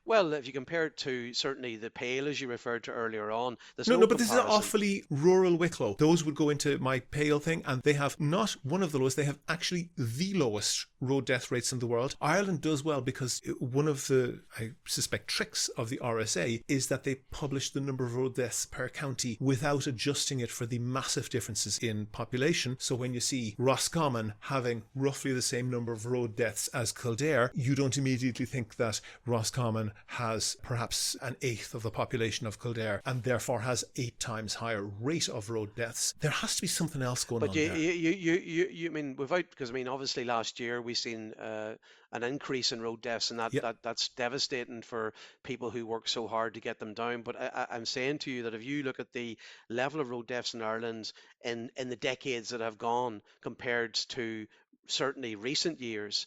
well, if you compare it to certainly the Pale, as you referred to earlier on, there's No, no no, but this is comparison. awfully rural Wicklow. Those would go into my Pale thing, and they have not one of the lowest, they have actually the lowest road death rates in the world. Ireland does well because one of the, I suspect, tricks of the RSA is that they publish the number of road deaths per county without adjusting it for the massive differences in population. So when you see Roscommon having roughly the same number of road deaths as Kildare, you don't immediately think that Roscommon has perhaps an eighth of the population of Kildare and therefore has 8 times higher rate of road deaths. There has to be something else going But on there. I mean, without, because I mean, obviously last year we seen an increase in road deaths, and Yeah. that's devastating for people who work so hard to get them down. But I'm saying to you that if you look at the level of road deaths in Ireland in the decades that have gone compared to certainly recent years,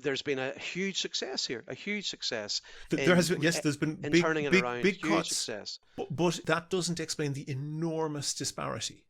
there's been a huge success here, a huge success There has been, in yes, there's been in big, turning it big, around. big Huge cuts, success. but that doesn't explain the enormous disparity.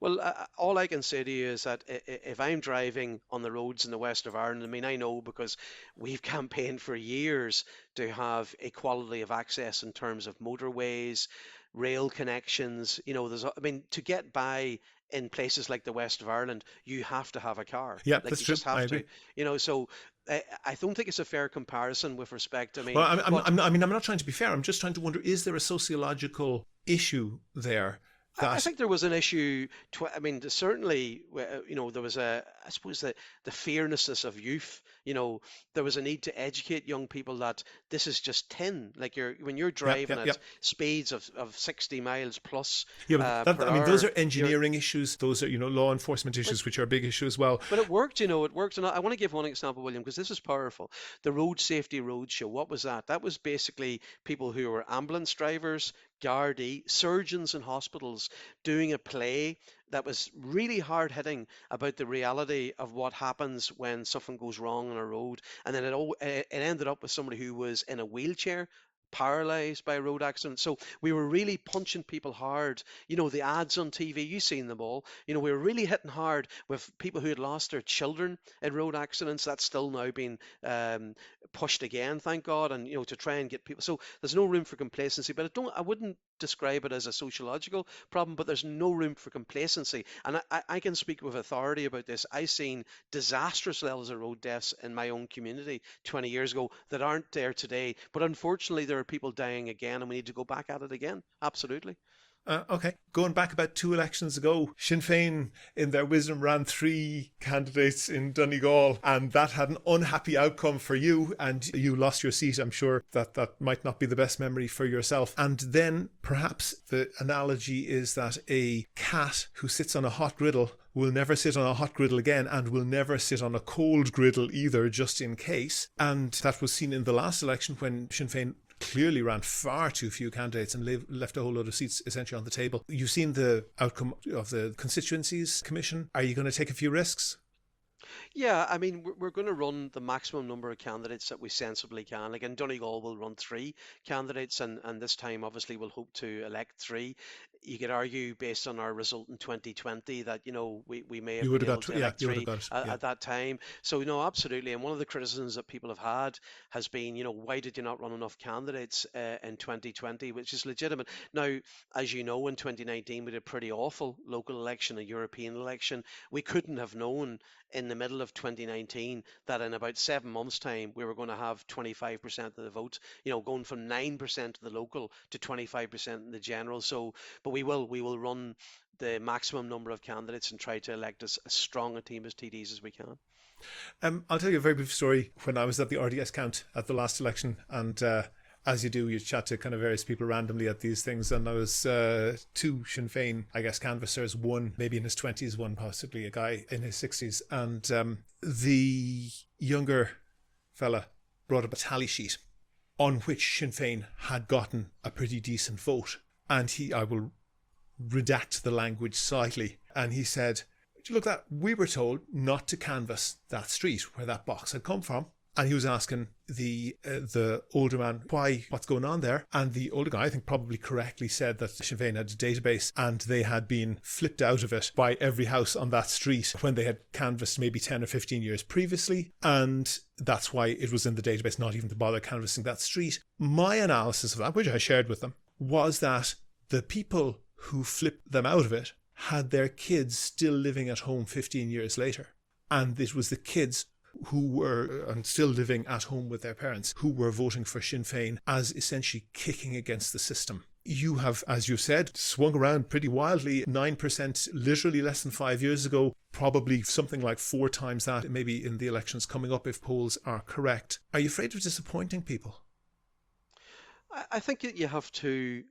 Well, all I can say to you is that if I'm driving on the roads in the west of Ireland, I mean, I know because we've campaigned for years to have equality of access in terms of motorways, rail connections. You know, I mean, to get by in places like the west of Ireland, you have to have a car. Yeah, Like that's you true. just I have agree. to. You know, so I don't think it's a fair comparison with respect. I Well, mean, I mean, I'm not trying to be fair. I'm just trying to wonder: is there a sociological issue there I that? think there was an issue. I mean, certainly, you know, there was I suppose, the fearlessness of youth. You know, there was a need to educate young people that this is just tin. Like when you're Yeah, driving yeah, yeah. at speeds of 60 miles plus Yeah, but per I mean, those hour, are engineering issues. Those are, law enforcement but issues, which are a big issue as well. But it worked, you know, it worked. And I want to give one example, William, because this is powerful. The Road Safety Roadshow, what was that? That was basically people who were ambulance drivers, Gardaí, surgeons in hospitals doing a play that was really hard hitting about the reality of what happens when something goes wrong on a road. And then it ended up with somebody who was in a wheelchair, paralyzed by a road accident. So we were really punching people hard. You know, the ads on TV, you've seen them all. You know, we were really hitting hard with people who had lost their children in road accidents. That's still now being pushed again, thank God, and, you know, to try and get people. So there's no room for complacency, but I wouldn't describe it as a sociological problem, but there's no room for complacency. And I can speak with authority about this. I've seen disastrous levels of road deaths in my own community 20 years ago that aren't there today. But unfortunately, there are people dying again, and we need to go back at it again. Absolutely. Okay, going back about 2 elections ago, Sinn Féin, in their wisdom, ran 3 candidates in Donegal, and that had an unhappy outcome for you, and you lost your seat. I'm sure that might not be the best memory for yourself. And then perhaps the analogy is that a cat who sits on a hot griddle will never sit on a hot griddle again, and will never sit on a cold griddle either, just in case. And that was seen in the last election when Sinn Féin clearly ran far too few candidates and left a whole lot of seats essentially on the table. You've seen the outcome of the constituencies commission. Are you going to take a few risks? Yeah, I mean, we're going to run the maximum number of candidates that we sensibly can. Like in Donegal, we'll run 3 candidates, and this time, obviously, we'll hope to elect 3. You could argue, based on our result in 2020, that, you know, we may You have would been have able got, to yeah, elect you would have 3 got it. Yeah. at that time. So, no, absolutely. And one of the criticisms that people have had has been, you know, why did you not run enough candidates in 2020, which is legitimate. Now, as you know, in 2019, we did a pretty awful local election, a European election. We couldn't have known in the middle of 2019 that in about 7 months' time we were going to have 25% of the vote, you know, going from 9% of the local to 25% in the general. So, but we will run the maximum number of candidates and try to elect as strong a team as TDs as we can. I'll tell you a very brief story. When I was at the RDS count at the last election, and as you do, you chat to kind of various people randomly at these things, and I was 2 Sinn Féin, I guess, canvassers, one maybe in his 20s, one possibly a guy in his 60s, and the younger fella brought up a tally sheet on which Sinn Féin had gotten a pretty decent vote, and I will redact the language slightly, and he said, look, that we were told not to canvass that street where that box had come from. And he was asking the older man, what's going on there? And the older guy, I think probably correctly, said that Sinn Féin had a database and they had been flipped out of it by every house on that street when they had canvassed maybe 10 or 15 years previously. And that's why it was in the database, not even to bother canvassing that street. My analysis of that, which I shared with them, was that the people who flipped them out of it had their kids still living at home 15 years later. And it was the kids who were, and still living at home with their parents, who were voting for Sinn Féin as essentially kicking against the system. You have, as you said, swung around pretty wildly. 9% literally less than 5 years ago, probably something like 4 times that, maybe in the elections coming up if polls are correct. Are you afraid of disappointing people? I think you have to...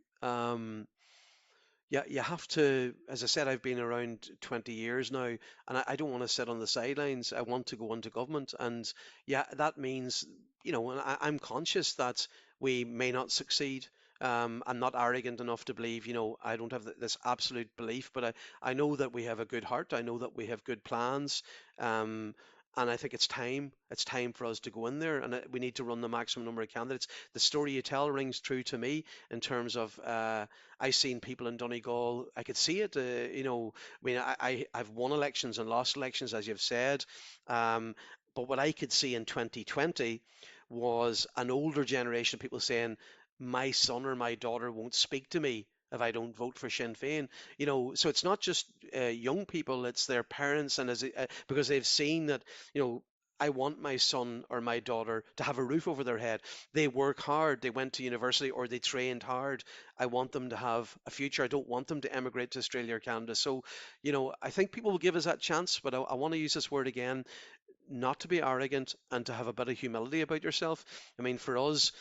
Yeah, you have to, as I said, I've been around 20 years now, and I don't want to sit on the sidelines. I want to go into government. And yeah, that means, and I'm conscious that we may not succeed. I'm not arrogant enough to believe, I don't have this absolute belief, but I know that we have a good heart. I know that we have good plans. And I think it's time for us to go in there, and we need to run the maximum number of candidates. The story you tell rings true to me in terms of I've seen people in Donegal. I could see it. I've won elections and lost elections, as you've said. But what I could see in 2020 was an older generation of people saying, my son or my daughter won't speak to me if I don't vote for Sinn Féin. So it's not just young people, it's their parents, and because they've seen that, I want my son or my daughter to have a roof over their head. They work hard, they went to university or they trained hard. I want them to have a future. I don't want them to emigrate to Australia or Canada. So, I think people will give us that chance, but I want to use this word again, not to be arrogant and to have a bit of humility about yourself. I mean, for us,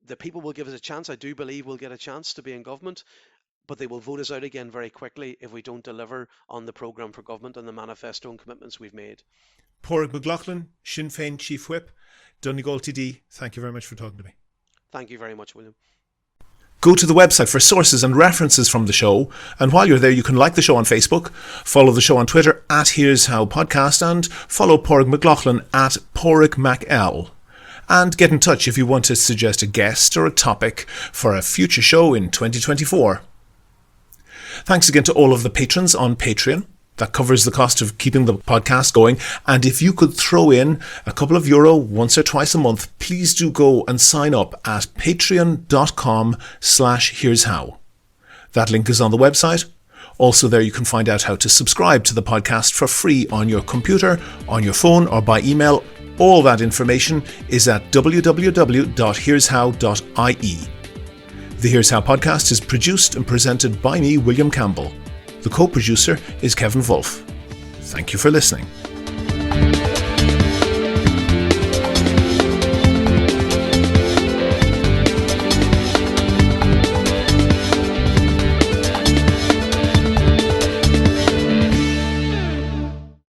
the people will give us a chance. I do believe we'll get a chance to be in government, but they will vote us out again very quickly if we don't deliver on the programme for government and the manifesto and commitments we've made. Pádraig Mac Lochlainn, Sinn Féin Chief Whip, Donegal TD, thank you very much for talking to me. Thank you very much, William. Go to the website for sources and references from the show, and while you're there you can like the show on Facebook, follow the show on Twitter at Here's How Podcast, and follow Pádraig Mac Lochlainn at Pádraig Mac L. And get in touch if you want to suggest a guest or a topic for a future show in 2024. Thanks again to all of the patrons on Patreon. That covers the cost of keeping the podcast going. And if you could throw in a couple of euro once or twice a month, please do go and sign up at patreon.com/here's how. That link is on the website. Also there you can find out how to subscribe to the podcast for free on your computer, on your phone, or by email. All that information is at www.here'show.ie. The Here's How podcast is produced and presented by me, William Campbell. The co-producer is Kevin Wolf. Thank you for listening.